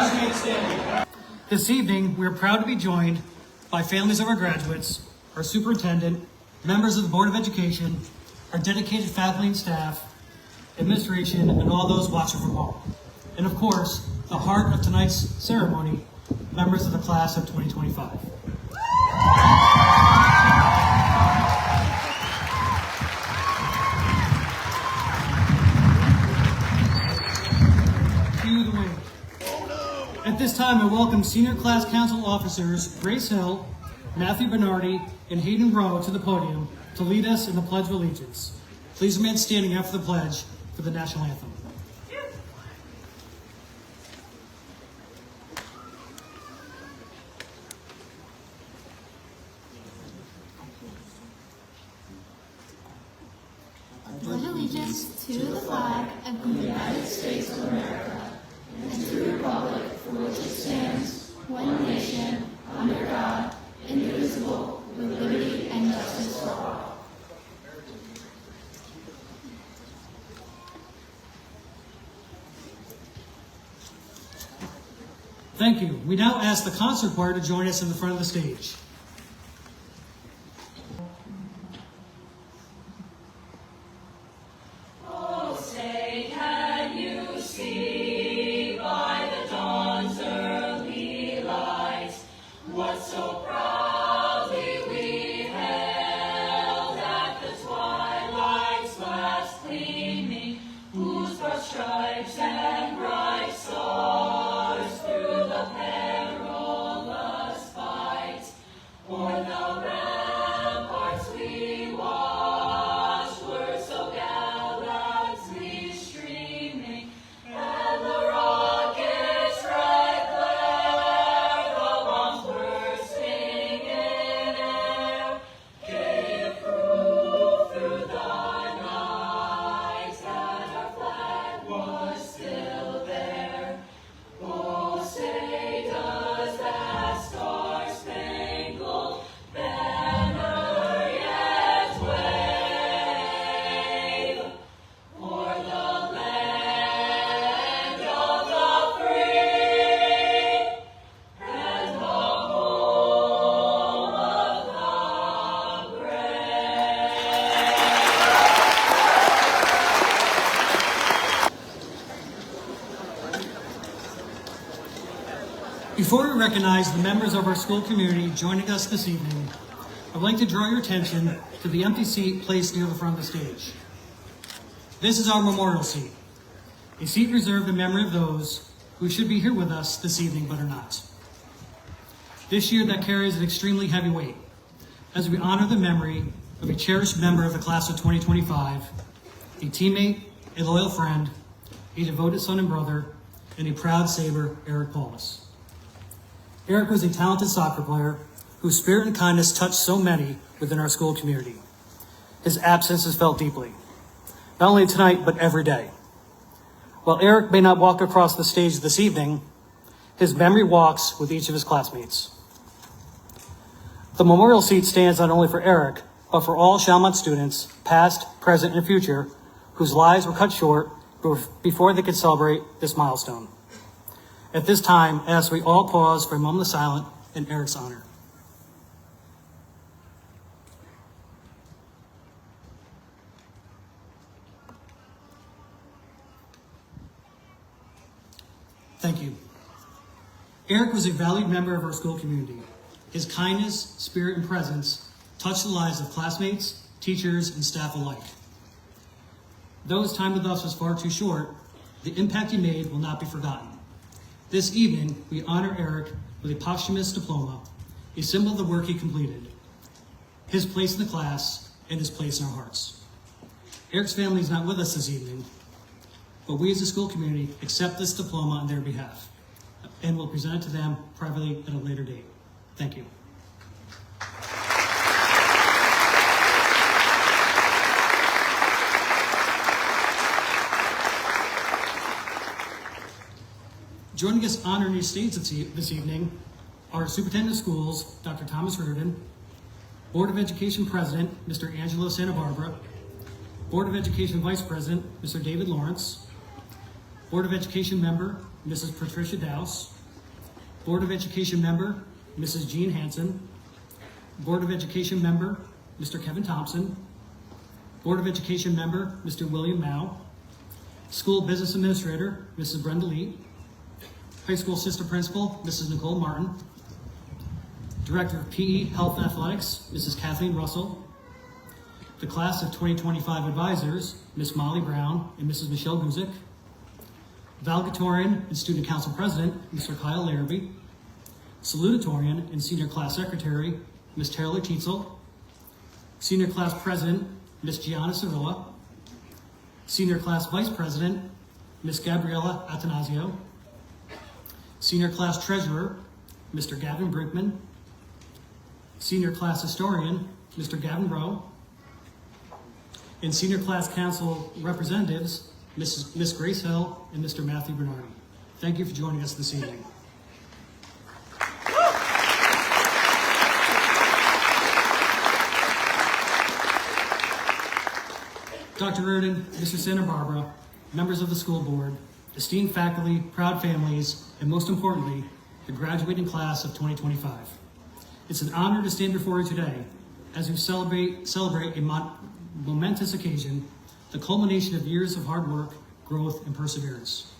Please remain standing. This evening, we are proud to be joined by families of our graduates, our superintendent, members of the Board of Education, our dedicated faculty and staff, administration, and all those watching from home. And of course, the heart of tonight's ceremony, members of the class of 2025. Cue the wave. At this time, I welcome Senior Class Council Officers Grace Hill, Matthew Bernardi, and Hayden Rowe to the podium to lead us in the Pledge of Allegiance. Please remain standing after the pledge for the National Anthem. I pledge allegiance to the flag of the United States of America and to the republic for which it stands, one nation, under God, indivisible, with liberty and justice for all. Thank you. We now ask the concert choir to join us in the front of the stage. Stripes and bright stars through the perilous fight, o'er the ramparts we watched were so gallantly streaming, and the rockets' red glare, the bombs bursting in air, gave proof through the night that our flag was still there. Oh, say does that star-spangled banner yet wave o'er the land of the free and the home of the brave? Before we recognize the members of our school community joining us this evening, I'd like to draw your attention to the empty seat placed near the front of the stage. This is our memorial seat, a seat reserved in memory of those who should be here with us this evening but are not. This year that carries an extremely heavy weight as we honor the memory of a cherished member of the class of 2025, a teammate, a loyal friend, a devoted son and brother, and a proud Sabre, Eric Paulus. Eric was a talented soccer player whose spirit and kindness touched so many within our school community. His absence is felt deeply, not only tonight, but every day. While Eric may not walk across the stage this evening, his memory walks with each of his classmates. The memorial seat stands not only for Eric, but for all Chalmont students, past, present, and future, whose lives were cut short before they could celebrate this milestone. At this time, as we all pause for a moment of silence in Eric's honor. Thank you. Eric was a valued member of our school community. His kindness, spirit, and presence touched the lives of classmates, teachers, and staff alike. Though his time with us was far too short, the impact he made will not be forgotten. This evening, we honor Eric with a posthumous diploma, a symbol of the work he completed, his place in the class, and his place in our hearts. Eric's family is not with us this evening, but we as a school community accept this diploma on their behalf and will present it to them privately at a later date. Thank you. Joining us on our stage this evening are Superintendent of Schools, Dr. Thomas Reardon, Board of Education President, Mr. Angelo Santa Barbara, Board of Education Vice President, Mr. David Lawrence, Board of Education Member, Mrs. Patricia Dowse, Board of Education member, Mrs. Jean Hansen. Board of Education member, Mr. Kevin Thompson. Board of Education member, Mr. William Mao. School Business Administrator, Mrs. Brenda Lee. High School Assistant Principal, Mrs. Nicole Martin. Director of PE Health Athletics, Mrs. Kathleen Russell. The Class of 2025 Advisors, Ms. Molly Brown and Mrs. Michelle Guzik. Valedictorian and Student Council President, Mr. Kyle Larrabee. Salutatorian and Senior Class Secretary, Ms. Taylor Tietzel. Senior Class President, Ms. Gianna Sevilla. Senior Class Vice President, Ms. Gabriella Atanasio. Senior Class Treasurer, Mr. Gavin Brinkman. Senior Class Historian, Mr. Gavin Rowe. And Senior Class Council Representatives, Ms. Grace Hill and Mr. Matthew Bernardi. Thank you for joining us this evening. Dr. Reardon, Mr. Santa Barbara, members of the school board, esteemed faculty, proud families, and most importantly, the graduating class of 2025. It's an honor to stand before you today as we celebrate a momentous occasion, the culmination of years of hard work, growth, and perseverance.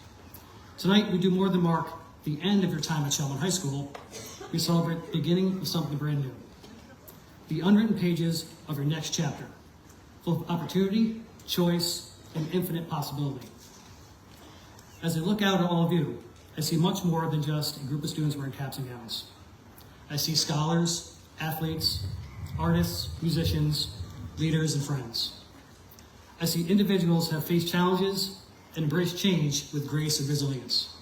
Tonight, we do more than mark the end of your time at Shellman High School. We celebrate the beginning of something brand new. The unwritten pages of your next chapter, full of opportunity, choice, and infinite possibility. As I look out at all of you, I see much more than just a group of students wearing caps and gowns. I see scholars, athletes, artists, musicians, leaders, and friends. I see individuals have faced challenges and embraced change with grace and resilience.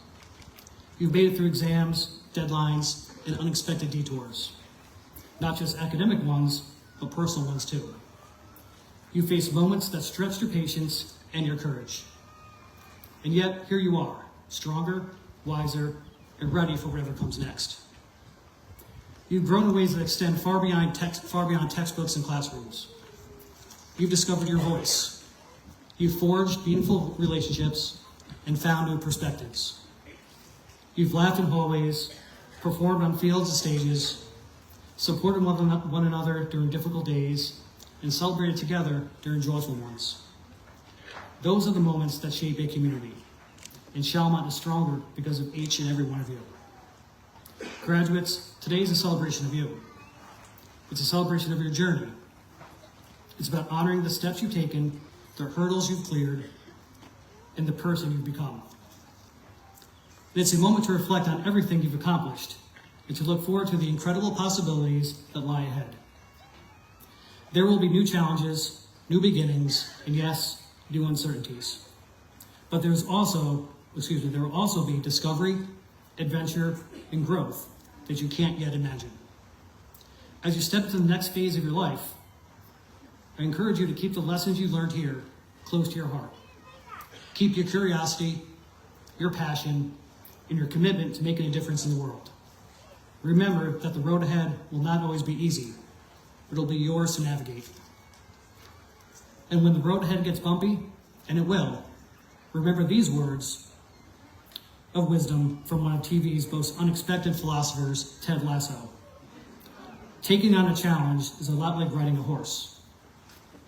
You've made it through exams, deadlines, and unexpected detours. Not just academic ones, but personal ones too. You faced moments that stretched your patience and your courage. And yet, here you are, stronger, wiser, and ready for whatever comes next. You've grown in ways that extend far beyond textbooks and classrooms. You've discovered your voice. You've forged meaningful relationships and found new perspectives. You've laughed in hallways, performed on fields and stages, supported one another during difficult days, and celebrated together during joyful ones. Those are the moments that shape a community, and Shalmont is stronger because of each and every one of you. Graduates, today is a celebration of you. It's a celebration of your journey. It's about honoring the steps you've taken, the hurdles you've cleared, and the person you've become. And it's a moment to reflect on everything you've accomplished and to look forward to the incredible possibilities that lie ahead. There will be new challenges, new beginnings, and yes, new uncertainties. But there will also be discovery, adventure, and growth that you can't yet imagine. As you step into the next phase of your life, I encourage you to keep the lessons you learned here close to your heart. Keep your curiosity, your passion, and your commitment to making a difference in the world. Remember that the road ahead will not always be easy, but it'll be yours to navigate. And when the road ahead gets bumpy, and it will, remember these words of wisdom from one of TV's most unexpected philosophers, Ted Lasso. Taking on a challenge is a lot like riding a horse.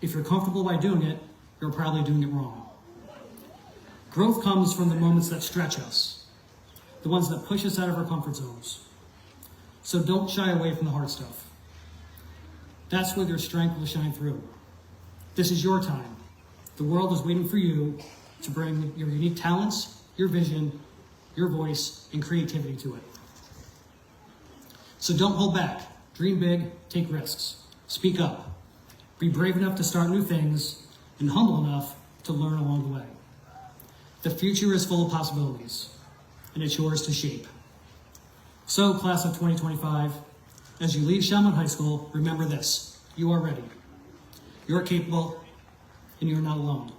If you're comfortable by doing it, you're probably doing it wrong. Growth comes from the moments that stretch us, the ones that push us out of our comfort zones. So don't shy away from the hard stuff. That's where your strength will shine through. This is your time. The world is waiting for you to bring your unique talents, your vision, your voice, and creativity to it. So don't hold back. Dream big, take risks. Speak up. Be brave enough to start new things and humble enough to learn along the way. The future is full of possibilities, and it's yours to shape. So, class of 2025, as you leave Shellman High School, remember this: you are ready. You're capable, and you're not alone.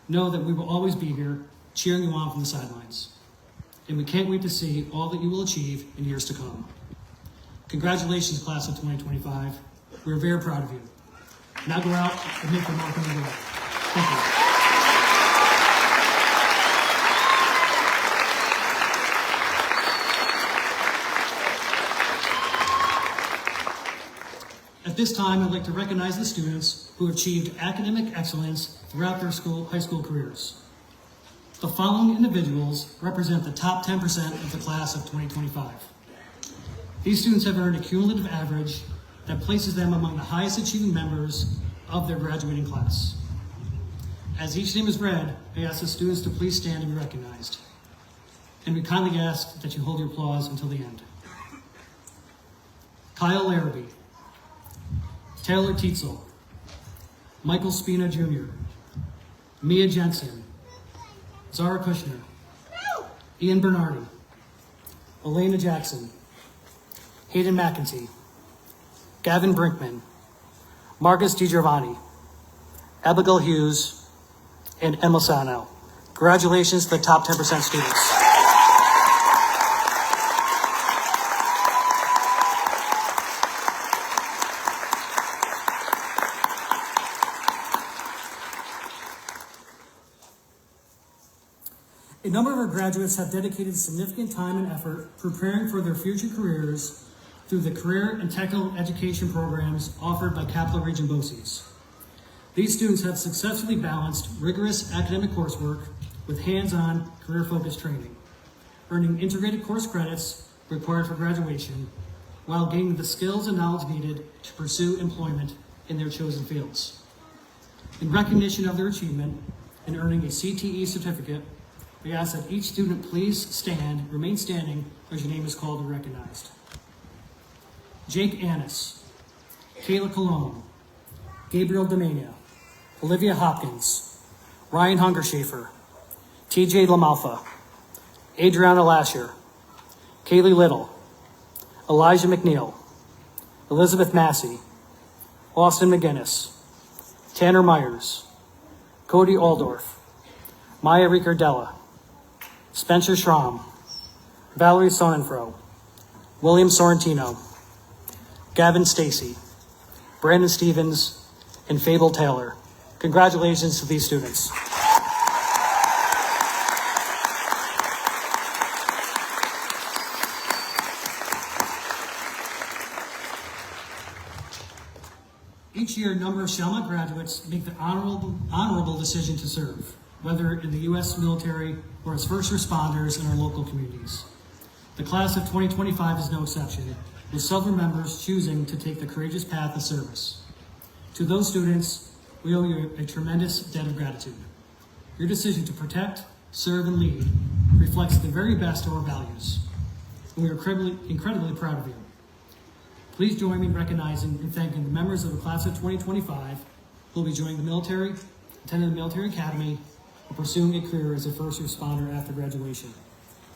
Know that we will always be here, cheering you on from the sidelines. And we can't wait to see all that you will achieve in years to come. Congratulations, class of 2025. We're very proud of you. Now go out and make the mark on the world. Thank you. this time, I'd like to recognize the students who achieved academic excellence throughout their high school careers. The following individuals represent the top 10% of the class of 2025. These students have earned a cumulative average that places them among the highest achieving members of their graduating class. As each name is read, I ask the students to please stand and be recognized. And we kindly ask that you hold your applause until the end. Kyle Larrabee, Taylor Tietzel, Michael Spina Jr., Mia Jensen, Zara Kushner, Ian Bernardi, Elena Jackson, Hayden McEntee, Gavin Brinkman, Marcus DiGiovanni, Abigail Hughes, and Emma Sano. Congratulations to the top 10% students. A number of our graduates have dedicated significant time and effort preparing for their future careers through the career and technical education programs offered by Capital Region BOCES. These students have successfully balanced rigorous academic coursework with hands-on, career-focused training, earning integrated course credits required for graduation, while gaining the skills and knowledge needed to pursue employment in their chosen fields. In recognition of their achievement in earning a CTE certificate, we ask that each student please remain standing as your name is called and recognized. Jake Annis, Kayla Colon, Gabriel Demania, Olivia Hopkins, Ryan Hungerschafer, TJ LaMalfa, Adriana Lasher, Kaylee Little, Elijah McNeil, Elizabeth Massey, Austin McGinnis, Tanner Myers, Cody Aldorf, Maya Ricardella, Spencer Schramm, Valerie Sonnenfro, William Sorrentino, Gavin Stacy, Brandon Stevens, and Fable Taylor. Congratulations to these students. Each year, a number of Chalmette graduates make the honorable decision to serve, whether in the U.S. military or as first responders in our local communities. The class of 2025 is no exception, with several members choosing to take the courageous path of service. To those students, we owe you a tremendous debt of gratitude. Your decision to protect, serve, and lead reflects the very best of our values, and we are incredibly proud of you. Please join me in recognizing and thanking the members of the class of 2025 who will be joining the military, attending the military academy, or pursuing a career as a first responder after graduation.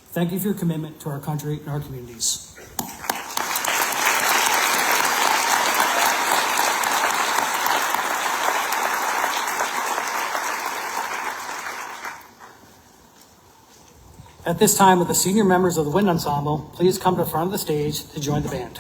Thank you for your commitment to our country and our communities. At this time, with the senior members of the Wind Ensemble, please come to the front of the stage to join the band.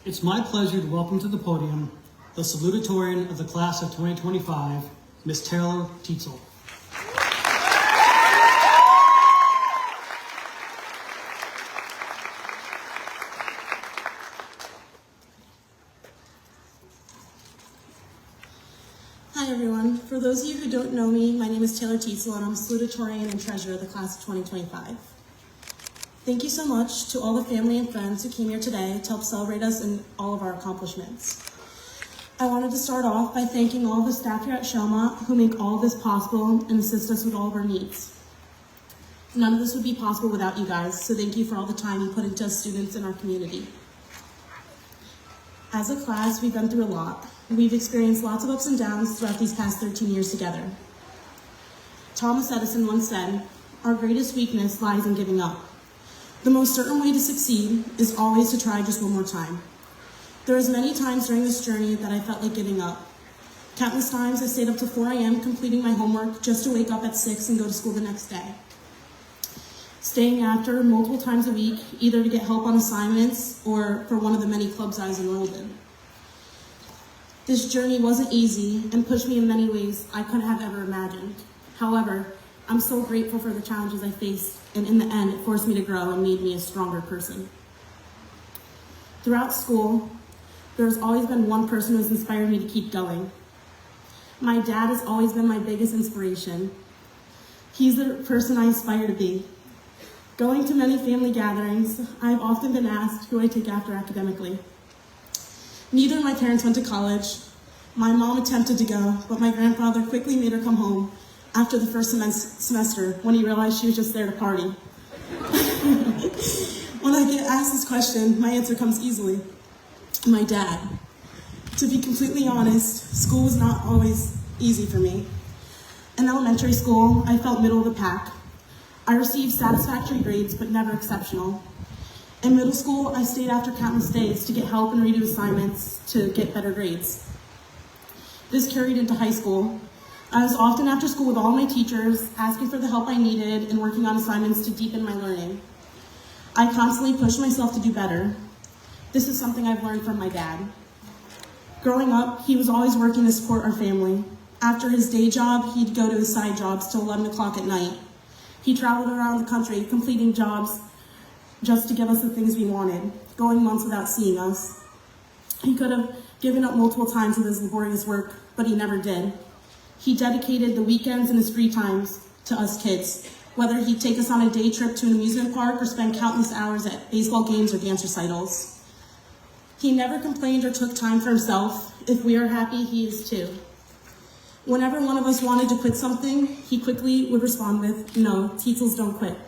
It's my pleasure to welcome to the podium the salutatorian of the class of 2025, Ms. Taylor Tietzel. Hi everyone. For those of you who don't know me, my name is Taylor Tietzel and I'm salutatorian and treasurer of the class of 2025. Thank you so much to all the family and friends who came here today to help celebrate us and all of our accomplishments. I wanted to start off by thanking all the staff here at Shelmont who make all of this possible and assist us with all of our needs. None of this would be possible without you guys, so thank you for all the time you put into us students in our community. As a class, we've been through a lot. We've experienced lots of ups and downs throughout these past 13 years together. Thomas Edison once said, "Our greatest weakness lies in giving up. The most certain way to succeed is always to try just one more time." There was many times during this journey that I felt like giving up. Countless times I stayed up to 4 a.m. completing my homework just to wake up at 6 and go to school the next day. Staying after multiple times a week, either to get help on assignments or for one of the many clubs I was enrolled in. This journey wasn't easy and pushed me in many ways I couldn't have ever imagined. However, I'm so grateful for the challenges I faced, and in the end, it forced me to grow and made me a stronger person. Throughout school, there's always been one person who has inspired me to keep going. My dad has always been my biggest inspiration. He's the person I aspire to be. Going to many family gatherings, I've often been asked who I take after academically. Neither of my parents went to college. My mom attempted to go, but my grandfather quickly made her come home after the first semester when he realized she was just there to party. When I get asked this question, my answer comes easily. My dad. To be completely honest, school was not always easy for me. In elementary school, I felt middle of the pack. I received satisfactory grades, but never exceptional. In middle school, I stayed after countless days to get help and redo assignments to get better grades. This carried into high school. I was often after school with all my teachers, asking for the help I needed and working on assignments to deepen my learning. I constantly pushed myself to do better. This is something I've learned from my dad. Growing up, he was always working to support our family. After his day job, he'd go to his side jobs till 11 o'clock at night. He traveled around the country, completing jobs just to give us the things we wanted, going months without seeing us. He could have given up multiple times with his laborious work, but he never did. He dedicated the weekends and his free times to us kids, whether he'd take us on a day trip to an amusement park or spend countless hours at baseball games or dance recitals. He never complained or took time for himself. If we are happy, he is too. Whenever one of us wanted to quit something, he quickly would respond with, "No, Tietzels don't quit."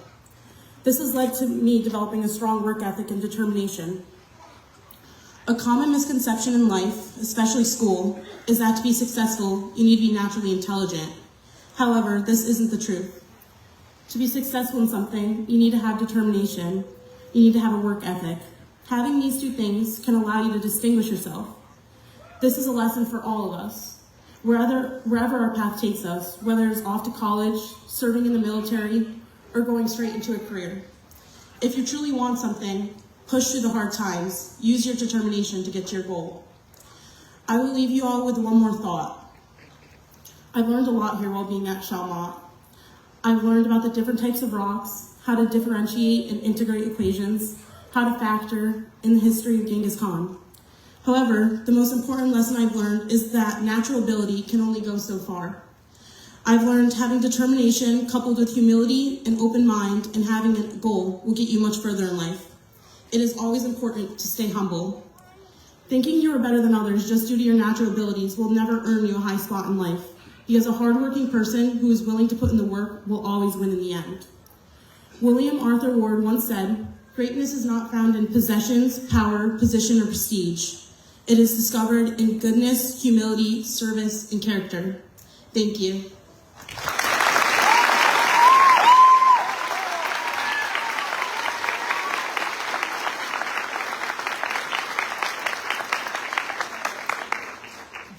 This has led to me developing a strong work ethic and determination. A common misconception in life, especially school, is that to be successful, you need to be naturally intelligent. However, this isn't the truth. To be successful in something, you need to have determination. You need to have a work ethic. Having these two things can allow you to distinguish yourself. This is a lesson for all of us. Wherever our path takes us, whether it's off to college, serving in the military, or going straight into a career. If you truly want something, push through the hard times. Use your determination to get to your goal. I will leave you all with one more thought. I've learned a lot here while being at Shelmont. I've learned about the different types of rocks, how to differentiate and integrate equations, how to factor in the history of Genghis Khan. However, the most important lesson I've learned is that natural ability can only go so far. I've learned having determination coupled with humility, an open mind, and having a goal will get you much further in life. It is always important to stay humble. Thinking you are better than others just due to your natural abilities will never earn you a high spot in life, because a hardworking person who is willing to put in the work will always win in the end. William Arthur Ward once said, "Greatness is not found in possessions, power, position, or prestige. It is discovered in goodness, humility, service, and character." Thank you.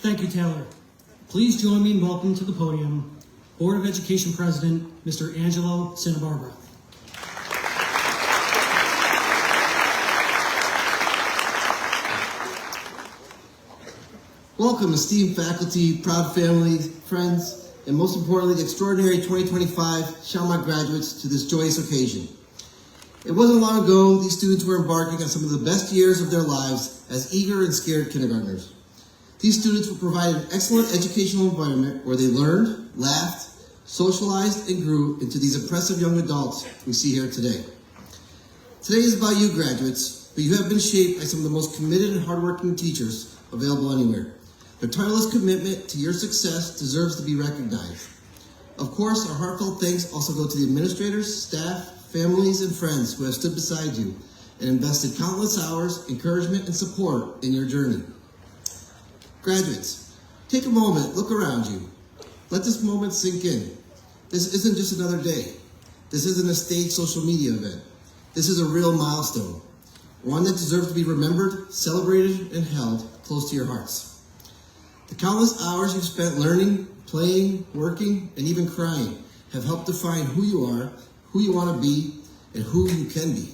Thank you, Taylor. Please join me in welcoming to the podium Board of Education President, Mr. Angelo Cinnabarbara. Welcome, esteemed faculty, proud family, friends, and most importantly, the extraordinary 2025 Chalmont graduates to this joyous occasion. It wasn't long ago these students were embarking on some of the best years of their lives as eager and scared kindergartners. These students were provided an excellent educational environment where they learned, laughed, socialized, and grew into these impressive young adults we see here today. Today is about you, graduates, but you have been shaped by some of the most committed and hardworking teachers available anywhere. Their tireless commitment to your success deserves to be recognized. Of course, our heartfelt thanks also go to the administrators, staff, families, and friends who have stood beside you and invested countless hours, encouragement, and support in your journey. Graduates, take a moment, look around you. Let this moment sink in. This isn't just another day. This isn't a staged social media event. This is a real milestone, one that deserves to be remembered, celebrated, and held close to your hearts. The countless hours you've spent learning, playing, working, and even crying have helped define who you are, who you want to be, and who you can be.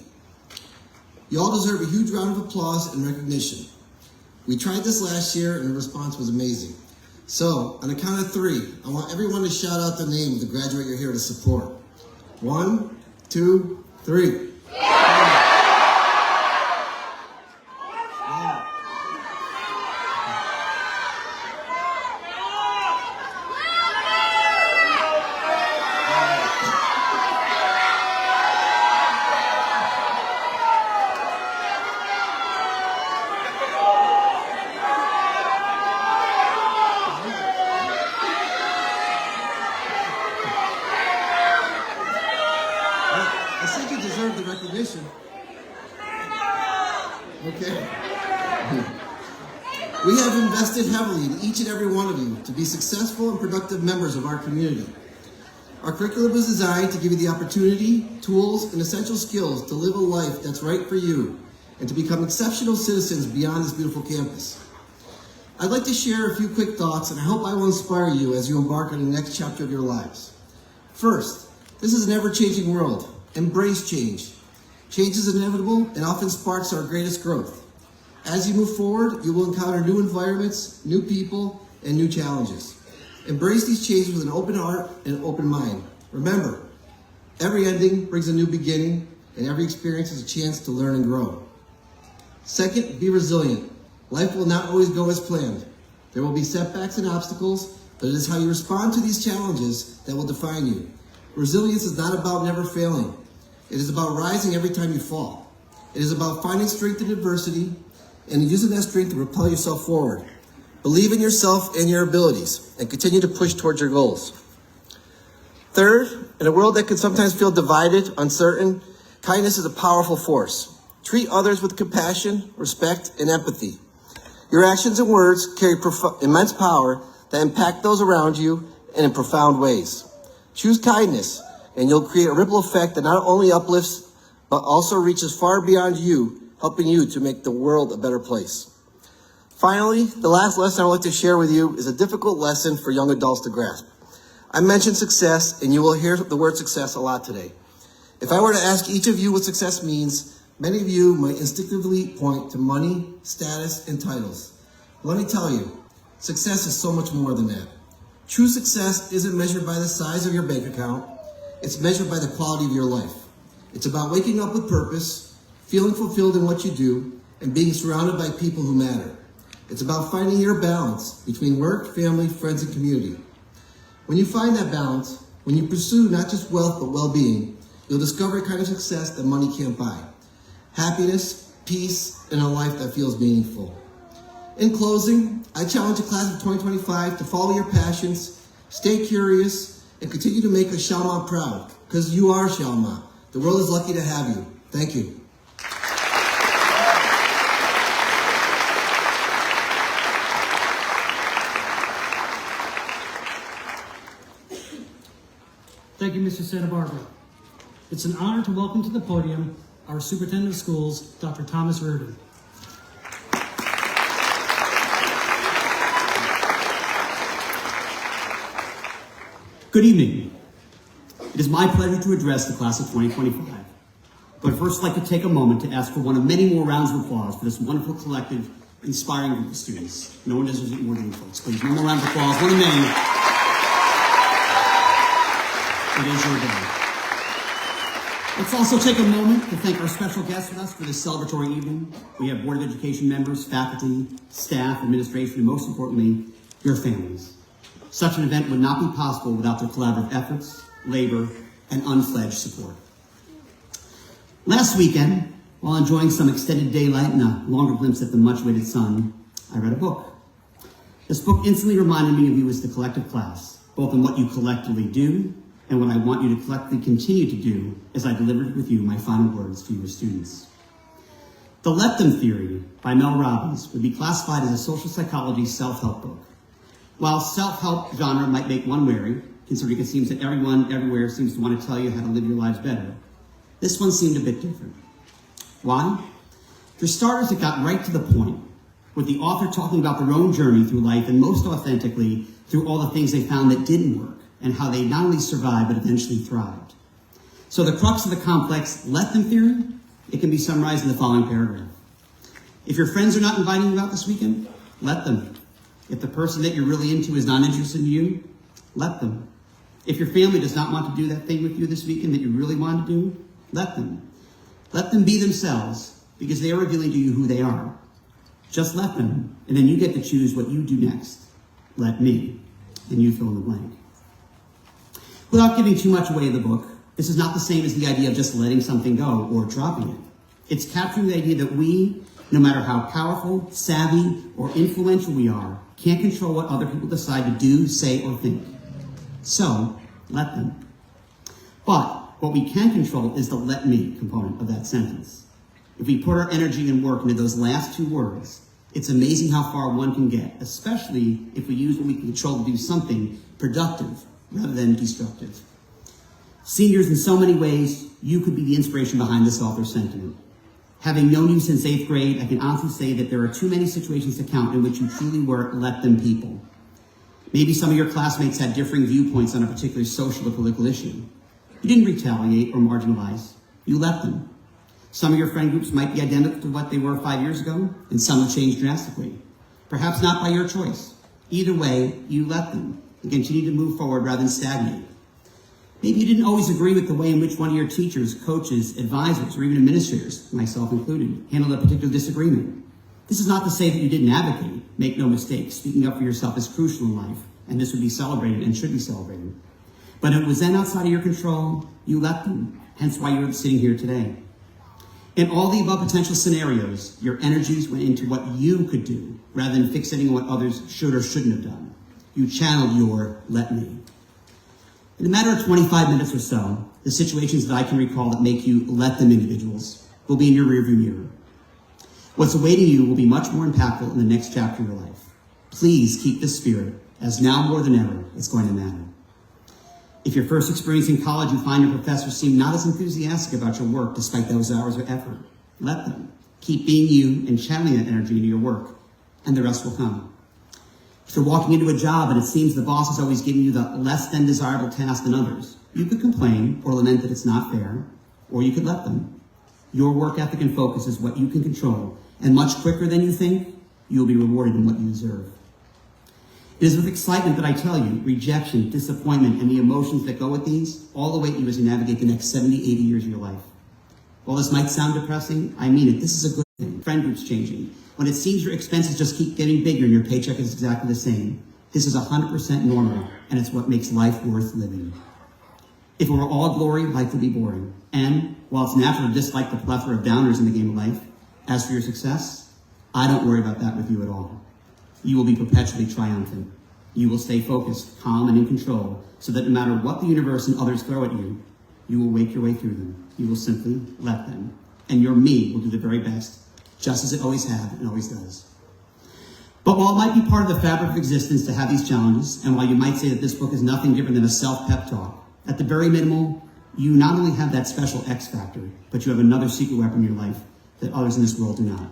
You all deserve a huge round of applause and recognition. We tried this last year and the response was amazing. So, on the count of 3, I want everyone to shout out the name of the graduate you're here to support. 1, 2, 3. I said you deserve the recognition. Okay. We have invested heavily in each and every one of you to be successful and productive members of our community. Our curriculum is designed to give you the opportunity, tools, and essential skills to live a life that's right for you and to become exceptional citizens beyond this beautiful campus. I'd like to share a few quick thoughts, and I hope I will inspire you as you embark on the next chapter of your lives. First, this is an ever-changing world. Embrace change. Change is inevitable and often sparks our greatest growth. As you move forward, you will encounter new environments, new people, and new challenges. Embrace these changes with an open heart and an open mind. Remember, every ending brings a new beginning, and every experience is a chance to learn and grow. Second, be resilient. Life will not always go as planned. There will be setbacks and obstacles, but it is how you respond to these challenges that will define you. Resilience is not about never failing. It is about rising every time you fall. It is about finding strength in adversity and using that strength to propel yourself forward. Believe in yourself and your abilities and continue to push towards your goals. Third, in a world that can sometimes feel divided, uncertain, kindness is a powerful force. Treat others with compassion, respect, and empathy. Your actions and words carry immense power that impact those around you and in profound ways. Choose kindness, and you'll create a ripple effect that not only uplifts, but also reaches far beyond you, helping you to make the world a better place. Finally, the last lesson I would like to share with you is a difficult lesson for young adults to grasp. I mentioned success, and you will hear the word success a lot today. If I were to ask each of you what success means, many of you might instinctively point to money, status, and titles. Let me tell you, success is so much more than that. True success isn't measured by the size of your bank account. It's measured by the quality of your life. It's about waking up with purpose, feeling fulfilled in what you do, and being surrounded by people who matter. It's about finding your balance between work, family, friends, and community. When you find that balance, when you pursue not just wealth but well-being, you'll discover a kind of success that money can't buy. Happiness, peace, and a life that feels meaningful. In closing, I challenge the class of 2025 to follow your passions, stay curious, and continue to make us Chalmont proud, because you are Chalmont. The world is lucky to have you. Thank you. Thank you, Mr. Santa Barbara. It's an honor to welcome to the podium our Superintendent of Schools, Dr. Thomas Reardon. Good evening. It is my pleasure to address the class of 2025. But first, I'd like to take a moment to ask for one of many more rounds of applause for this wonderful collective inspiring group of students. No one deserves it more than you folks. Please, one more round of applause. One of many. It is your day. Let's also take a moment to thank our special guests with us for this celebratory evening. We have Board of Education members, faculty, staff, administration, and most importantly, your families. Such an event would not be possible without their collaborative efforts, labor, and unfledged support. Last weekend, while enjoying some extended daylight and a longer glimpse at the much-awaited sun, I read a book. This book instantly reminded me of you as the collective class, both in what you collectively do and what I want you to collectively continue to do as I delivered with you my final words to your students. The Let Them Theory by Mel Robbins would be classified as a social psychology self-help book. While self-help genre might make one wary, considering it seems that everyone everywhere seems to want to tell you how to live your lives better, this one seemed a bit different. Why? For starters, it got right to the point, with the author talking about their own journey through life and most authentically through all the things they found that didn't work and how they not only survived but eventually thrived. So the crux of the complex Let Them Theory, it can be summarized in the following paragraph. If your friends are not inviting you out this weekend, let them. If the person that you're really into is not interested in you, let them. If your family does not want to do that thing with you this weekend that you really want to do, let them. Let them be themselves because they are revealing to you who they are. Just let them, and then you get to choose what you do next. Let me, and you fill in the blank. Without giving too much away of the book, this is not the same as the idea of just letting something go or dropping it. It's capturing the idea that we, no matter how powerful, savvy, or influential we are, can't control what other people decide to do, say, or think. So, let them. But what we can control is the let me component of that sentence. If we put our energy and work into those last two words, it's amazing how far one can get, especially if we use what we can control to do something productive rather than destructive. Seniors, in so many ways, you could be the inspiration behind this author's sentiment. Having known you since 8th grade, I can honestly say that there are too many situations to count in which you truly were let them people. Maybe some of your classmates had differing viewpoints on a particular social or political issue. You didn't retaliate or marginalize. You let them. Some of your friend groups might be identical to what they were 5 years ago, and some have changed drastically. Perhaps not by your choice. Either way, you let them and continue to move forward rather than stagnate. Maybe you didn't always agree with the way in which one of your teachers, coaches, advisors, or even administrators, myself included, handled a particular disagreement. This is not to say that you didn't advocate. Make no mistake, speaking up for yourself is crucial in life, and this would be celebrated and should be celebrated. But it was then outside of your control, you let them, hence why you're sitting here today. In all the above potential scenarios, your energies went into what you could do, rather than fixating on what others should or shouldn't have done. You channeled your let me. In a matter of 25 minutes or so, the situations that I can recall that make you let them individuals will be in your rearview mirror. What's awaiting you will be much more impactful in the next chapter of your life. Please keep this spirit, as now more than ever, it's going to matter. If your first experience in college, you find your professors seem not as enthusiastic about your work despite those hours of effort, let them. Keep being you and channeling that energy into your work, and the rest will come. If you're walking into a job and it seems the boss is always giving you the less than desirable task than others, you could complain or lament that it's not fair, or you could let them. Your work ethic and focus is what you can control, and much quicker than you think, you'll be rewarded in what you deserve. It is with excitement that I tell you, rejection, disappointment, and the emotions that go with these all await you as you navigate the next 70, 80 years of your life. While this might sound depressing, I mean it. This is a good thing. Friend groups changing. When it seems your expenses just keep getting bigger and your paycheck is exactly the same, this is 100% normal, and it's what makes life worth living. If it were all glory, life would be boring. And while it's natural to dislike the plethora of downers in the game of life, as for your success, I don't worry about that with you at all. You will be perpetually triumphant. You will stay focused, calm, and in control, so that no matter what the universe and others throw at you, you will wake your way through them. You will simply let them. And your me will do the very best, just as it always has and always does. But while it might be part of the fabric of existence to have these challenges, and while you might say that this book is nothing different than a self-pep talk, at the very minimal, you not only have that special X factor, but you have another secret weapon in your life that others in this world do not.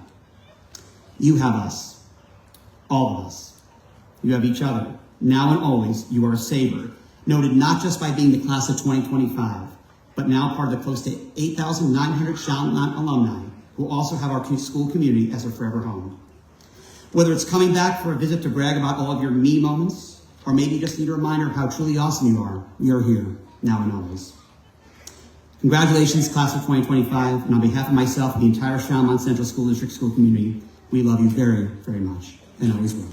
You have us. All of us. You have each other. Now and always, you are a saver, noted not just by being the class of 2025, but now part of the close to 8,900 Charlotte alumni who also have our school community as a forever home. Whether it's coming back for a visit to brag about all of your me moments, or maybe just need a reminder of how truly awesome you are, we are here, now and always. Congratulations, class of 2025, and on behalf of myself and the entire Chaumont Central School District school community, we love you very, very much, and always will.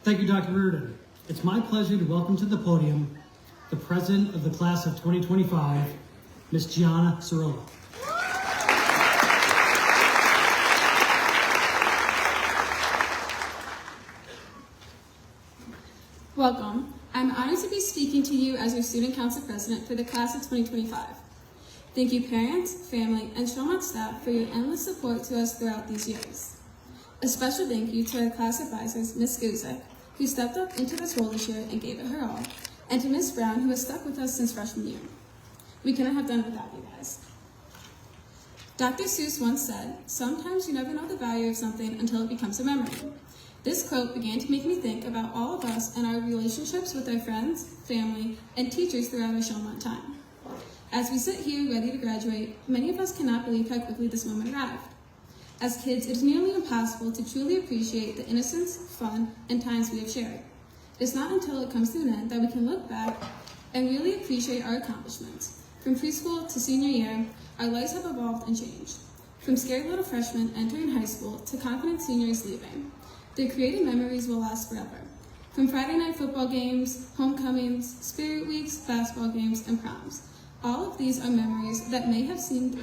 Thank you, Dr. Reardon. It's my pleasure to welcome to the podium the president of the class of 2025, Ms. Gianna Cirillo. Welcome. I'm honored to be speaking to you as your Student Council President for the class of 2025. Thank you parents, family, and Chaumont staff for your endless support to us throughout these years. A special thank you to our class advisors, Ms. Guzik, who stepped up into this role this year and gave it her all, and to Ms. Brown, who has stuck with us since freshman year. We couldn't have done it without you guys. Dr. Seuss once said, "Sometimes you never know the value of something until it becomes a memory." This quote began to make me think about all of us and our relationships with our friends, family, and teachers throughout our Chaumont time. As we sit here ready to graduate, many of us cannot believe how quickly this moment arrived. As kids, it is nearly impossible to truly appreciate the innocence, fun, and times we have shared. It's not until it comes to an end that we can look back and really appreciate our accomplishments. From preschool to senior year, our lives have evolved and changed. From scared little freshmen entering high school to confident seniors leaving, their creative memories will last forever. From Friday night football games, homecomings, spirit weeks, basketball games, and proms. All of these are memories that may have seemed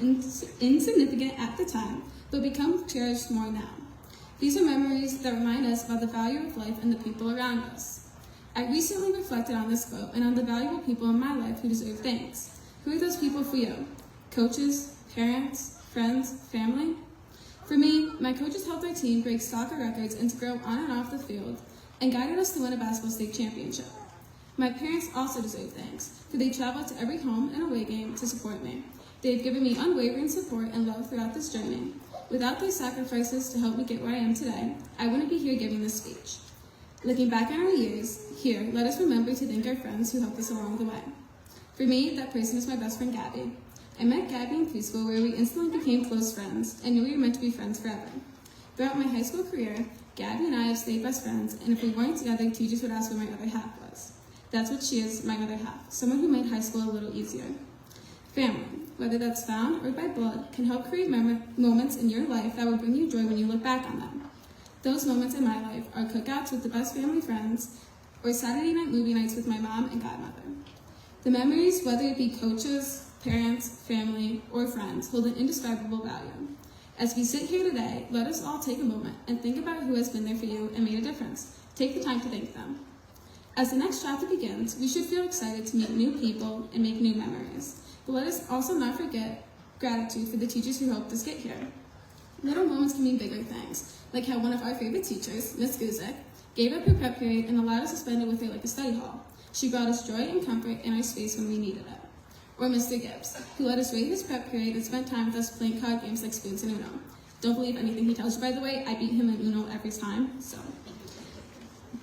insignificant at the time, but become cherished more now. These are memories that remind us about the value of life and the people around us. I recently reflected on this quote and on the valuable people in my life who deserve thanks. Who are those people for you? Coaches, parents, friends, family? For me, my coaches helped our team break soccer records and to grow on and off the field, and guided us to win a basketball state championship. My parents also deserve thanks, for they traveled to every home and away game to support me. They have given me unwavering support and love throughout this journey. Without their sacrifices to help me get where I am today, I wouldn't be here giving this speech. Looking back on our years, here, let us remember to thank our friends who helped us along the way. For me, that person is my best friend, Gabby. I met Gabby in preschool where we instantly became close friends and knew we were meant to be friends forever. Throughout my high school career, Gabby and I have stayed best friends, and if we weren't together, teachers would ask where my other half was. That's what she is, my other half, someone who made high school a little easier. Family, whether that's found or by blood, can help create moments in your life that will bring you joy when you look back on them. Those moments in my life are cookouts with the best family friends, or Saturday night movie nights with my mom and godmother. The memories, whether it be coaches, parents, family, or friends, hold an indescribable value. As we sit here today, let us all take a moment and think about who has been there for you and made a difference. Take the time to thank them. As the next chapter begins, we should feel excited to meet new people and make new memories. But let us also not forget gratitude for the teachers who helped us get here. Little moments can mean bigger things, like how one of our favorite teachers, Ms. Guzik, gave up her prep period and allowed us to spend it with her like a study hall. She brought us joy and comfort in our space when we needed it. Or Mr. Gibbs, who let us rate his prep period and spent time with us playing card games like Spoons and Uno. Don't believe anything he tells you, by the way. I beat him in Uno every time, so.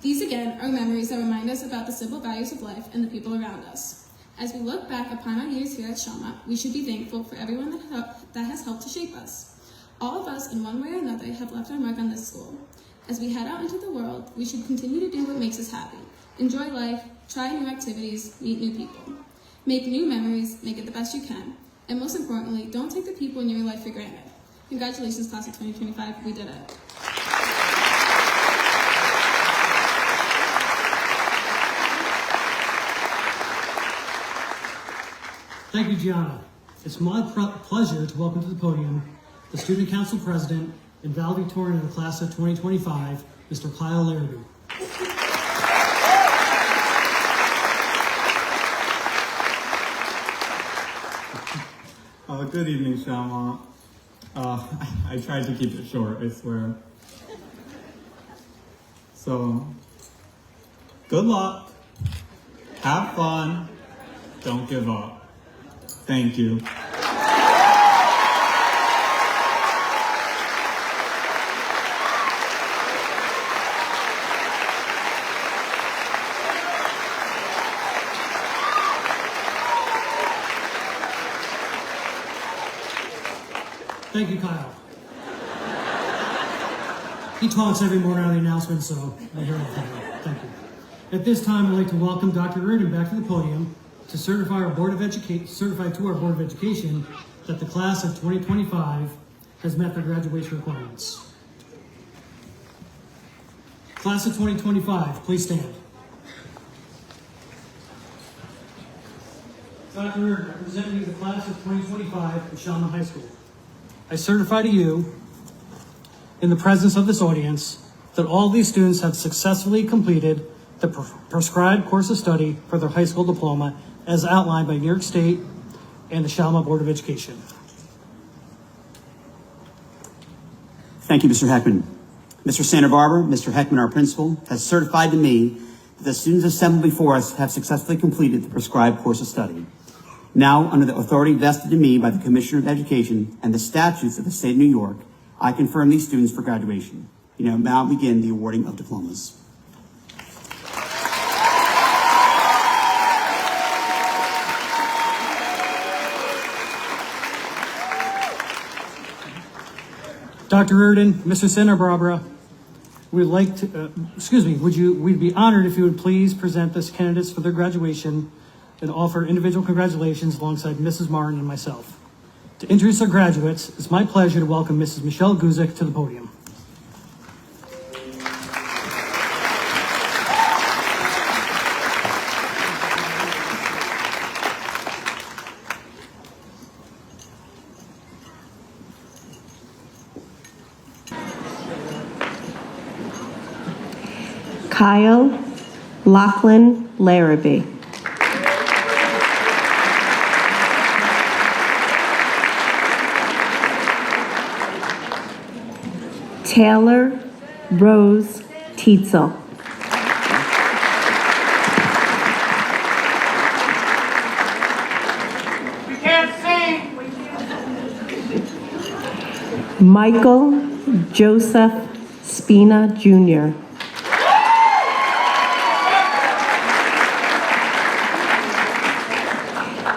These again are memories that remind us about the simple values of life and the people around us. As we look back upon our years here at Chaumont, we should be thankful for everyone that has helped to shape us. All of us, in one way or another, have left our mark on this school. As we head out into the world, we should continue to do what makes us happy. Enjoy life, try new activities, meet new people. Make new memories, make it the best you can. And most importantly, don't take the people in your life for granted. Congratulations, class of 2025, we did it. Thank you, Gianna. It's my pleasure to welcome to the podium the Student Council President and valedictorian of the class of 2025, Mr. Kyle Larrabee. Good evening, Chaumont. I tried to keep it short, I swear. So, good luck, have fun, don't give up. Thank you. Thank you, Kyle. He talks every morning on the announcement, so I hear it from him. Thank you. At this time, I'd like to welcome Dr. Reardon back to the podium to certify to our Board of Education that the class of 2025 has met their graduation requirements. Class of 2025, please stand. Dr. Reardon, I present you the class of 2025 at Shawmut High School. I certify to you, in the presence of this audience, that all these students have successfully completed the prescribed course of study for their high school diploma as outlined by New York State and the Shawmut Board of Education. Thank you, Mr. Heckman. Mr. Santa Barbara, Mr. Heckman, our principal, has certified to me that the students assembled before us have successfully completed the prescribed course of study. Now, under the authority vested in me by the Commissioner of Education and the statutes of the state of New York, I confirm these students for graduation. You now begin the awarding of diplomas. Dr. Reardon, Mr. Santa Barbara, we'd like to, we'd be honored if you would please present this candidates for their graduation and offer individual congratulations alongside Mrs. Martin and myself. To introduce our graduates, it's my pleasure to welcome Mrs. Michelle Guzik to the podium. Kyle Lachlan Larrabee. Taylor Rose Tietzel. You can't see. Michael Joseph Spina Jr.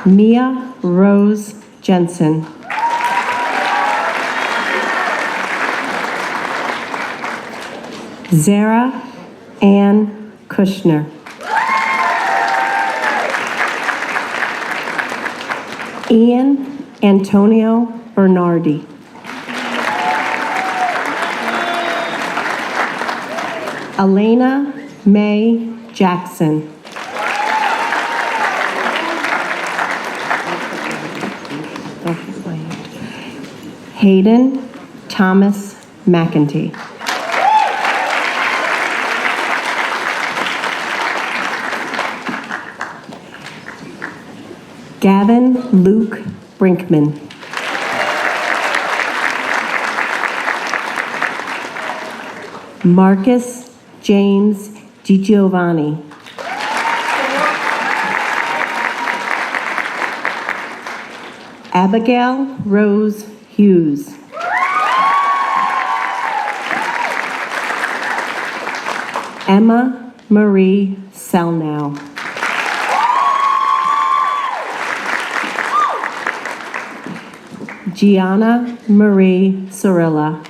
Mia Rose Jensen. Zara Ann Kushner. Ian Antonio Bernardi. Elena Mae Jackson. Hayden Thomas McEntee. Gavin Luke Brinkman. Marcus James DiGiovanni. Abigail Rose Hughes. Emma Marie Selnow. Gianna Marie Sorilla.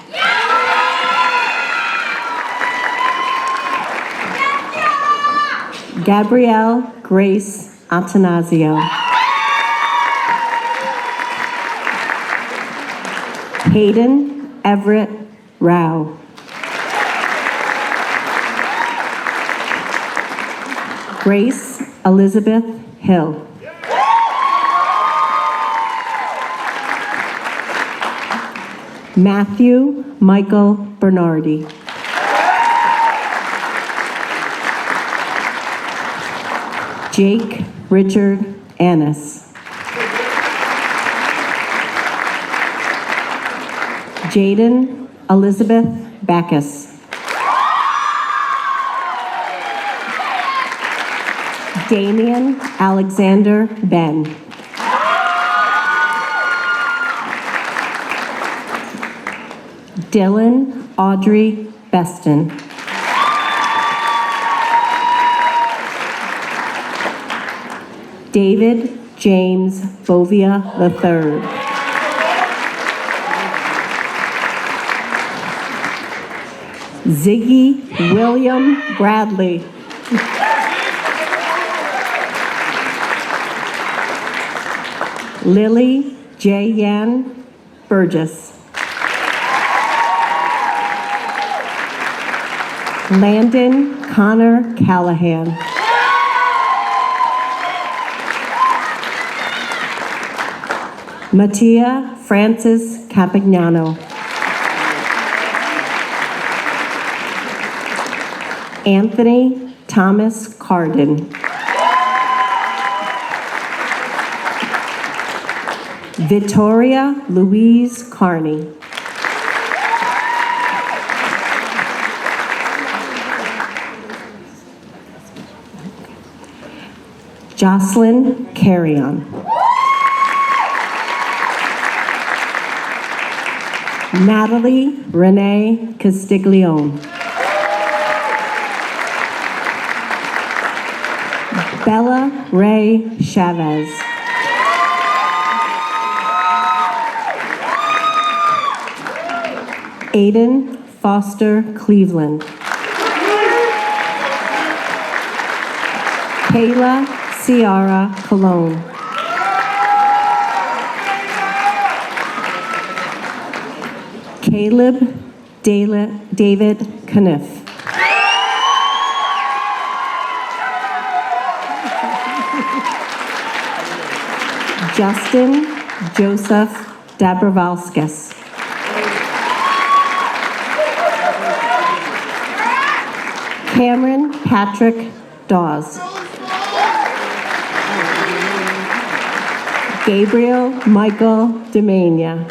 Gabrielle Grace Atanasio. Hayden Everett Rao. Grace Elizabeth Hill. Matthew Michael Bernardi. Jake Richard Annis. Jaden Elizabeth Backus. Damian Alexander Ben. Dylan Audrey Beston. David James Bovia III. Ziggy William Bradley. Lily J. Yan Burgess. Landon Connor Callahan. Mattia Francis Capignano. Anthony Thomas Carden. Victoria Louise Carney. Jocelyn Carrion. Natalie Renee Castiglione. Bella Ray Chavez. Aiden Foster Cleveland. Kayla Ciara Colon. Caleb David Caniff. Justin Joseph Dabravalskis. Cameron Patrick Dawes. Gabriel Michael Demania.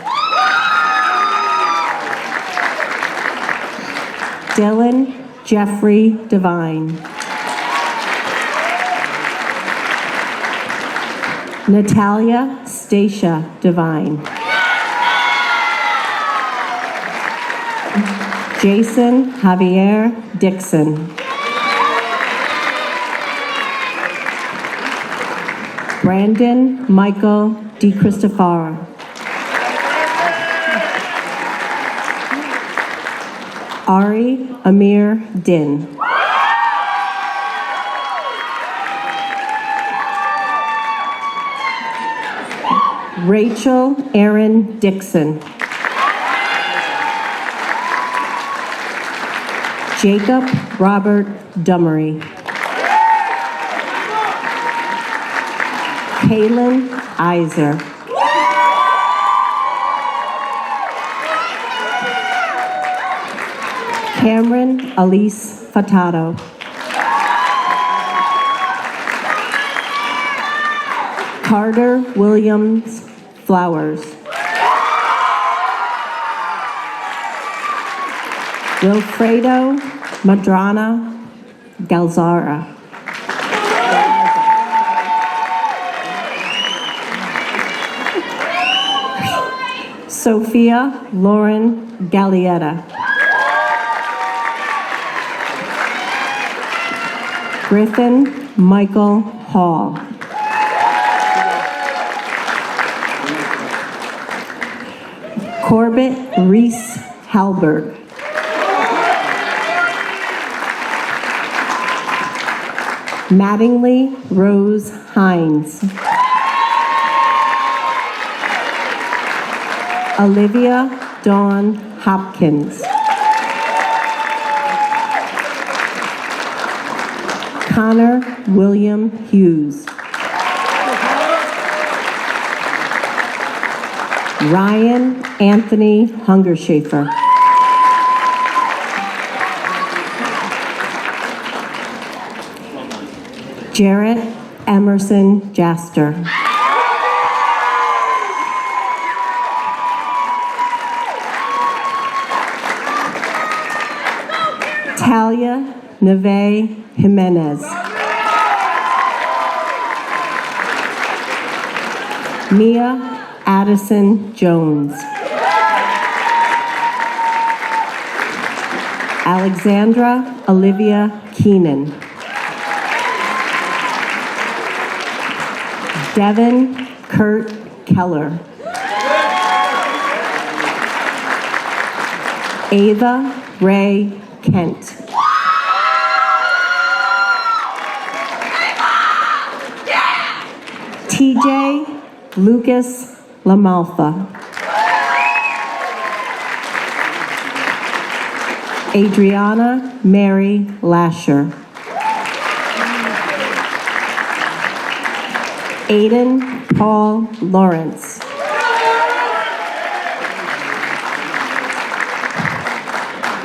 Dylan Jeffrey Devine. Natalia Stacia Devine. Jason Javier Dixon. Brandon Michael DiCristofaro. Ari Amir Din. Rachel Aaron Dixon. Jacob Robert Dummery. Kaylin Iser. Cameron Elise Fatato. Carter Williams Flowers. Wilfredo Madrana Galzara. Sophia Lauren Gallietta. Griffin Michael Hall. Corbett Reese Halberg. Mattingly Rose Hines. Olivia Dawn Hopkins. Connor William Hughes. Ryan Anthony Hungerschafer. Jarrett Emerson Jaster. Talia Neve Jimenez. Mia Addison Jones. Alexandra Olivia Keenan. Devin Kurt Keller. Ava Ray Kent. TJ Lucas Lamalfa. Adriana Mary Lasher. Aiden Paul Lawrence.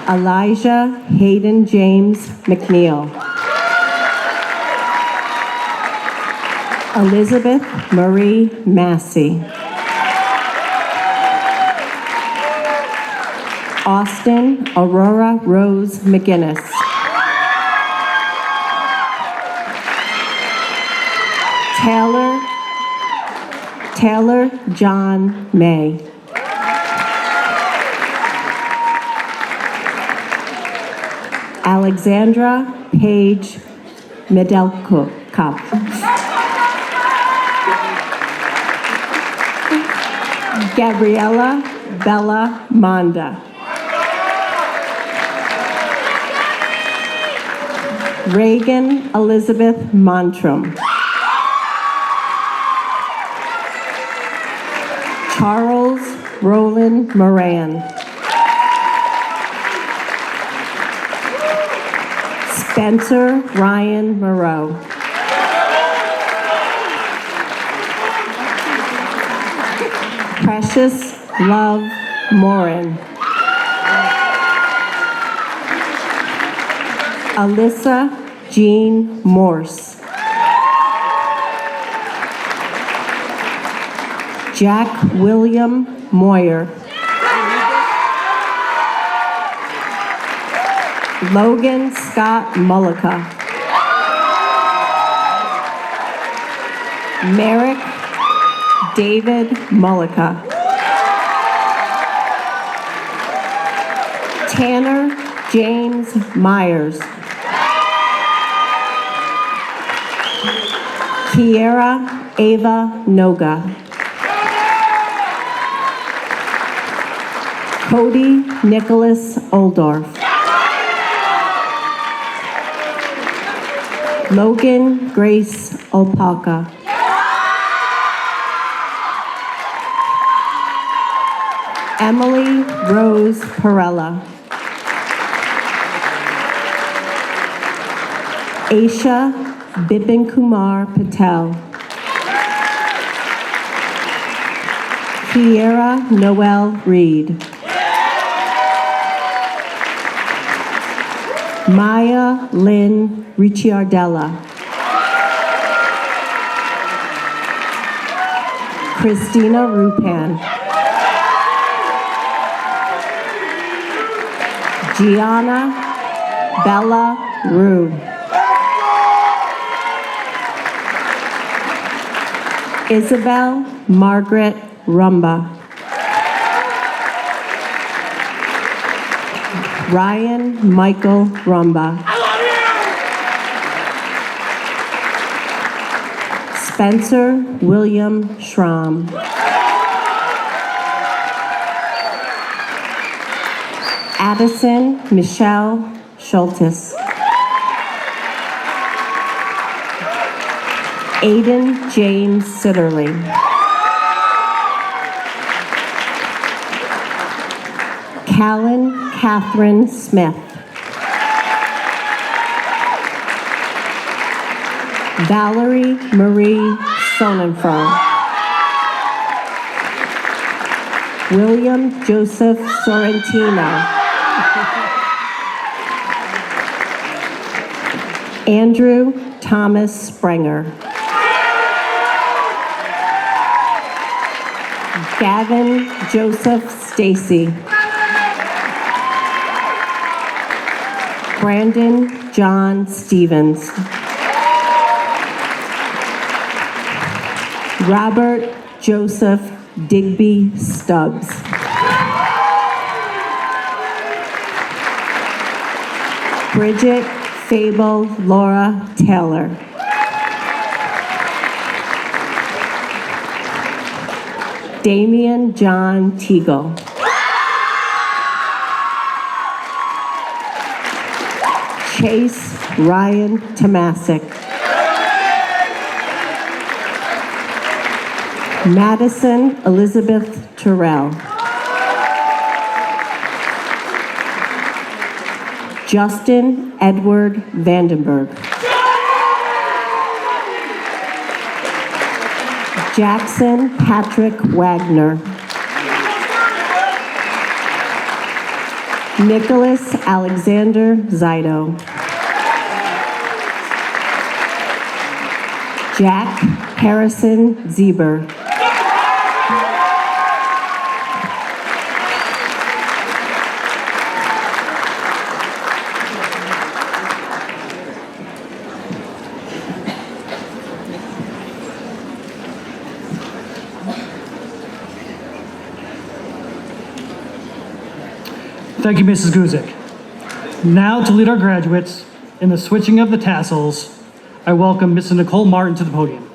Elijah Hayden James McNeil. Elizabeth Marie Massey. Austin Aurora Rose McGinnis. Taylor John May. Alexandra Paige Medelkup. Gabriella Bella Monda. Reagan Elizabeth Montrum. Charles Roland Moran. Spencer Ryan Moreau. Precious Love Morin. Alyssa Jean Morse. Jack William Moyer. Logan Scott Mullica. Merrick David Mullica. Tanner James Myers. Kiera Ava Noga. Cody Nicholas Oldorf. Logan Grace Opalka. Emily Rose Perella. Aisha Bipin Kumar Patel. Kiera Noel Reed. Maya Lynn Ricciardella. Christina Rupan. Gianna Bella Rue. Isabel Margaret Rumba. Ryan Michael Rumba. Spencer William Schramm. Addison Michelle Schultes. Aiden James Sitterly. Callan Catherine Smith. Valerie Marie Sonnenfeld. William Joseph Sorrentino. Andrew Thomas Sprenger. Gavin Joseph Stacy. Brandon John Stevens. Robert Joseph Digby Stubbs. Bridget Fable Laura Taylor. Damian John Teagle. Chase Ryan Tomasic. Madison Elizabeth Terrell. Justin Edward Vandenberg. Jackson Patrick Wagner. Nicholas Alexander Zido. Jack Harrison Zieber. Thank you, Mrs. Guzik. Now, to lead our graduates in the switching of the tassels, I welcome Mrs. Nicole Martin to the podium.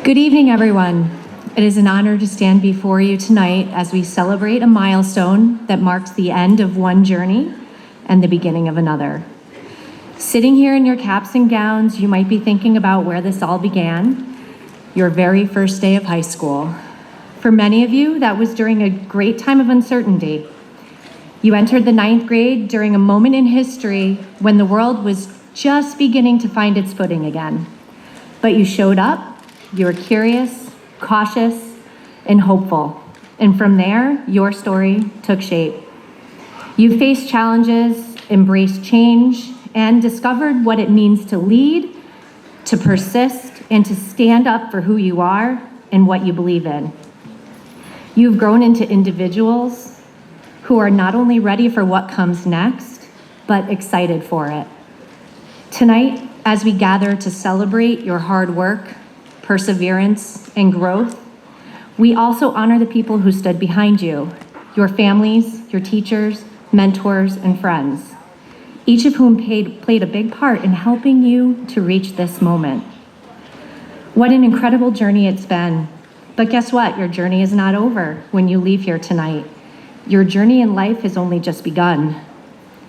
Good evening, everyone. It is an honor to stand before you tonight as we celebrate a milestone that marks the end of one journey and the beginning of another. Sitting here in your caps and gowns, you might be thinking about where this all began, your very first day of high school. For many of you, that was during a great time of uncertainty. You entered the 9th grade during a moment in history when the world was just beginning to find its footing again. But you showed up, you were curious, cautious, and hopeful. And from there, your story took shape. You faced challenges, embraced change, and discovered what it means to lead, to persist, and to stand up for who you are and what you believe in. You've grown into individuals who are not only ready for what comes next, but excited for it. Tonight, as we gather to celebrate your hard work, perseverance, and growth, we also honor the people who stood behind you, your families, your teachers, mentors, and friends, each of whom played a big part in helping you to reach this moment. What an incredible journey it's been. But guess what? Your journey is not over when you leave here tonight. Your journey in life has only just begun.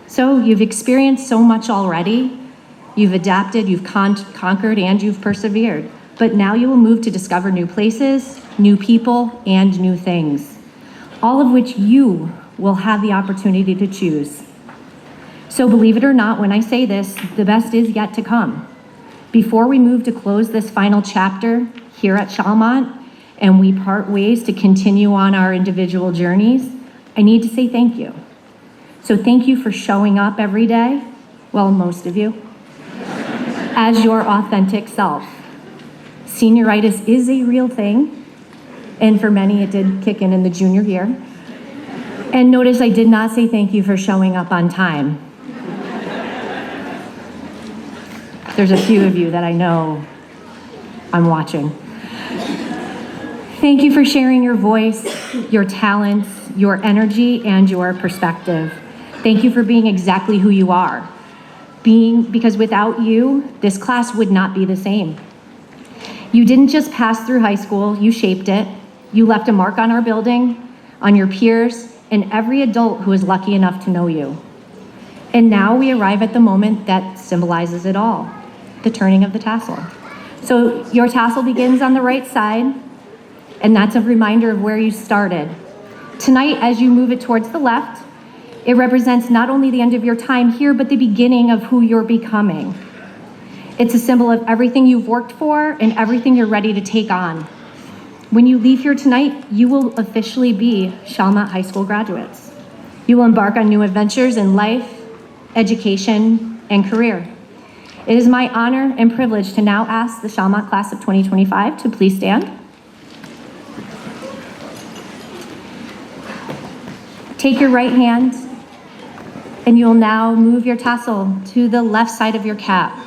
So you've experienced so much already. You've adapted, you've conquered, and you've persevered. But now you will move to discover new places, new people, and new things, all of which you will have the opportunity to choose. So believe it or not, when I say this, the best is yet to come. Before we move to close this final chapter here at Chalmont, and we part ways to continue on our individual journeys, I need to say thank you. So thank you for showing up every day, well, most of you, as your authentic self. Senioritis is a real thing, and for many it did kick in the junior year. And notice I did not say thank you for showing up on time. There's a few of you that I know I'm watching. Thank you for sharing your voice, your talents, your energy, and your perspective. Thank you for being exactly who you are. Because without you, this class would not be the same. You didn't just pass through high school, you shaped it. You left a mark on our building, on your peers, and every adult who is lucky enough to know you. And now we arrive at the moment that symbolizes it all, the turning of the tassel. So your tassel begins on the right side, and that's a reminder of where you started. Tonight, as you move it towards the left, it represents not only the end of your time here, but the beginning of who you're becoming. It's a symbol of everything you've worked for and everything you're ready to take on. When you leave here tonight, you will officially be Chalmont High School graduates. You will embark on new adventures in life, education, and career. It is my honor and privilege to now ask the Chalmont class of 2025 to please stand. Take your right hand, and you'll now move your tassel to the left side of your cap.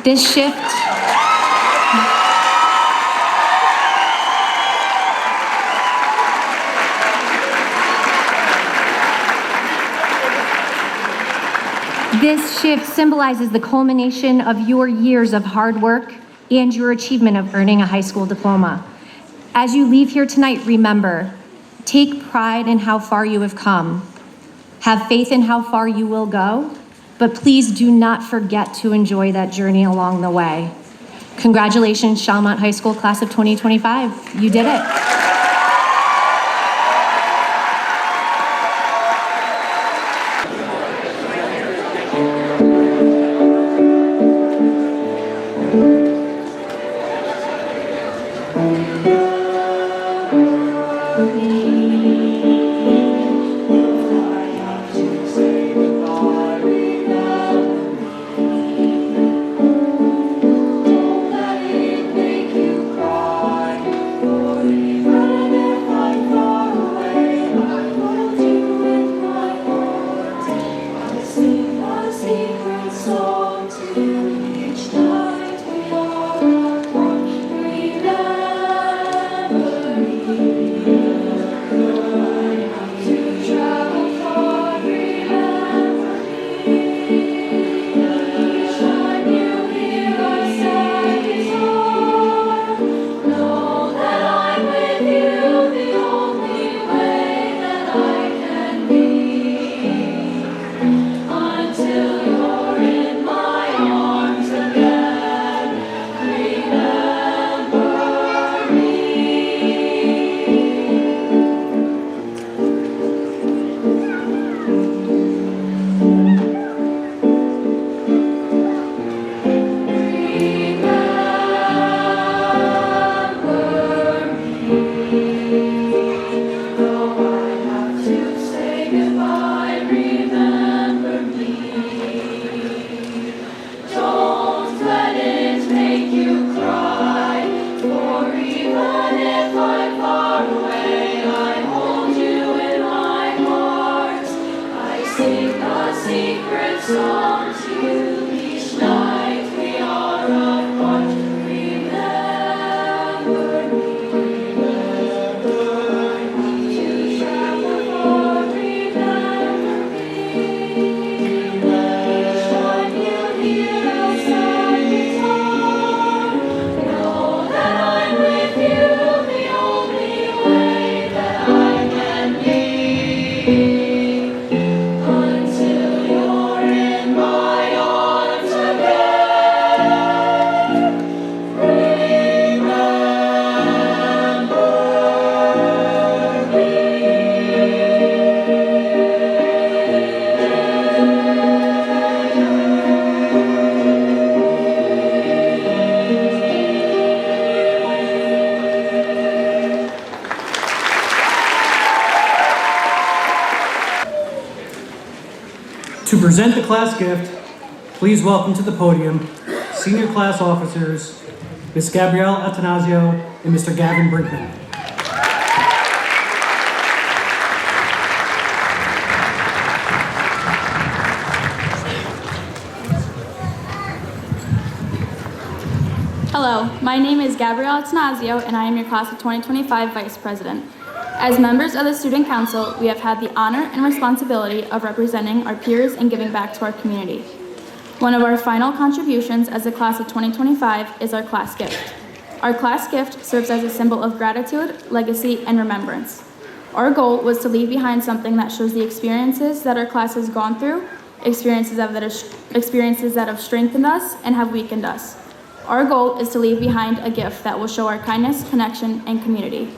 This shift symbolizes the culmination of your years of hard work and your achievement of earning a high school diploma. As you leave here tonight, remember, take pride in how far you have come. Have faith in how far you will go, but please do not forget to enjoy that journey along the way. Congratulations, Chalmont High School Class of 2025. You did it. To present the class gift, please welcome to the podium senior class officers, Ms. Gabrielle Atanasio and Mr. Gavin Brinkman. Hello, my name is Gabrielle Atanasio and I am your class of 2025 Vice President. As members of the Student Council, we have had the honor and responsibility of representing our peers and giving back to our community. One of our final contributions as a class of 2025 is our class gift. Our class gift serves as a symbol of gratitude, legacy, and remembrance. Our goal was to leave behind something that shows the experiences that our class has gone through, experiences that have strengthened us and have weakened us. Our goal is to leave behind a gift that will show our kindness, connection, and community.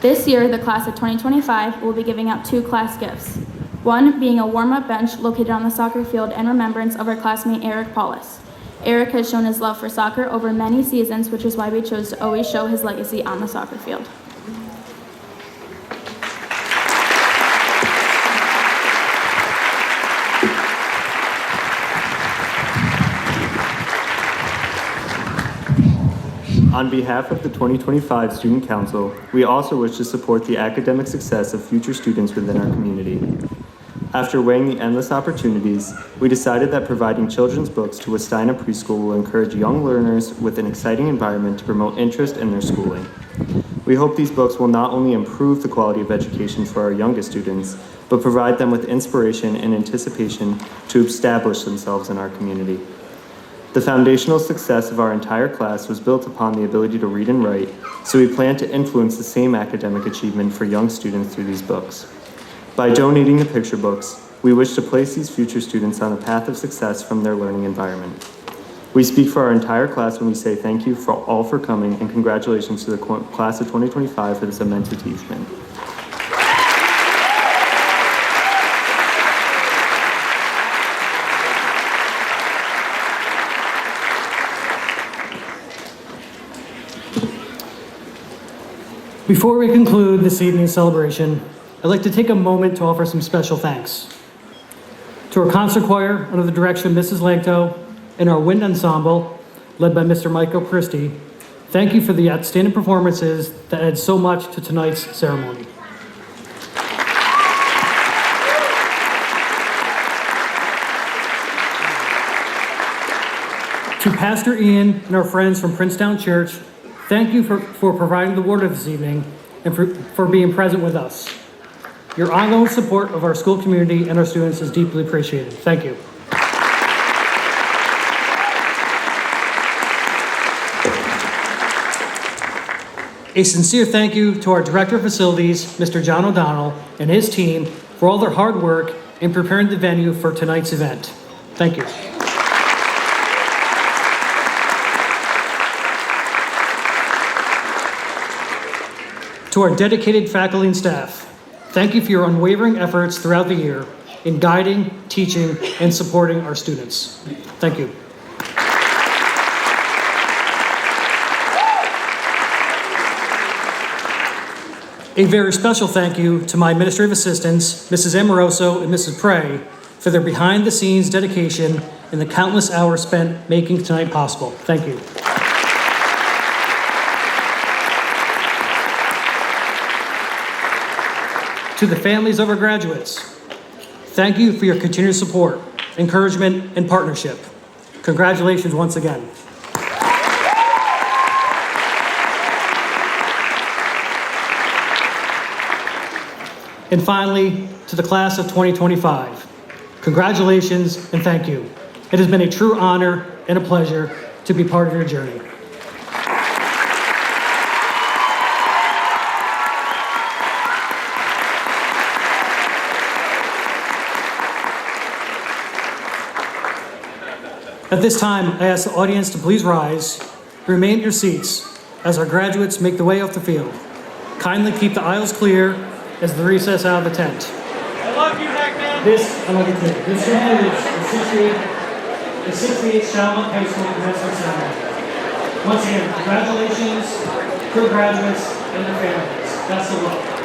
This year, the class of 2025 will be giving out 2 class gifts. One being a warm-up bench located on the soccer field in remembrance of our classmate Eric Paulus. Eric has shown his love for soccer over many seasons, which is why we chose to always show his legacy on the soccer field. On behalf of the 2025 Student Council, we also wish to support the academic success of future students within our community. After weighing the endless opportunities, we decided that providing children's books to Westina Preschool will encourage young learners with an exciting environment to promote interest in their schooling. We hope these books will not only improve the quality of education for our youngest students, but provide them with inspiration and anticipation to establish themselves in our community. The foundational success of our entire class was built upon the ability to read and write, so we plan to influence the same academic achievement for young students through these books. By donating the picture books, we wish to place these future students on a path of success from their learning environment. We speak for our entire class when we say thank you all for coming and congratulations to the class of 2025 for this immense achievement. Before we conclude this evening's celebration, I'd like to take a moment to offer some special thanks. To our concert choir, under the direction of Mrs. Langto, and our wind ensemble, led by Mr. Michael Christie, thank you for the outstanding performances that add so much to tonight's ceremony. To Pastor Ian and our friends from Princetown Church, thank you for providing the word of this evening and for being present with us. Your ongoing support of our school community and our students is deeply appreciated. Thank you. A sincere thank you to our Director of Facilities, Mr. John O'Donnell, and his team for all their hard work in preparing the venue for tonight's event. Thank you. To our dedicated faculty and staff, thank you for your unwavering efforts throughout the year in guiding, teaching, and supporting our students. Thank you. A very special thank you to my administrative assistants, Mrs. Amoroso and Mrs. Prey, for their behind-the-scenes dedication and the countless hours spent making tonight possible. Thank you. To the families of our graduates, thank you for your continued support, encouragement, and partnership. Congratulations once again. And finally, to the class of 2025, congratulations and thank you. It has been a true honor and a pleasure to be part of your journey. At this time, I ask the audience to please rise, remain in your seats as our graduates make the way off the field. Kindly keep the aisles clear as the recess out of the tent. I love you, Hackman. This concludes the 68th Charlotte High School Commencement Ceremony. Once again, congratulations to our graduates and their families. Best of luck.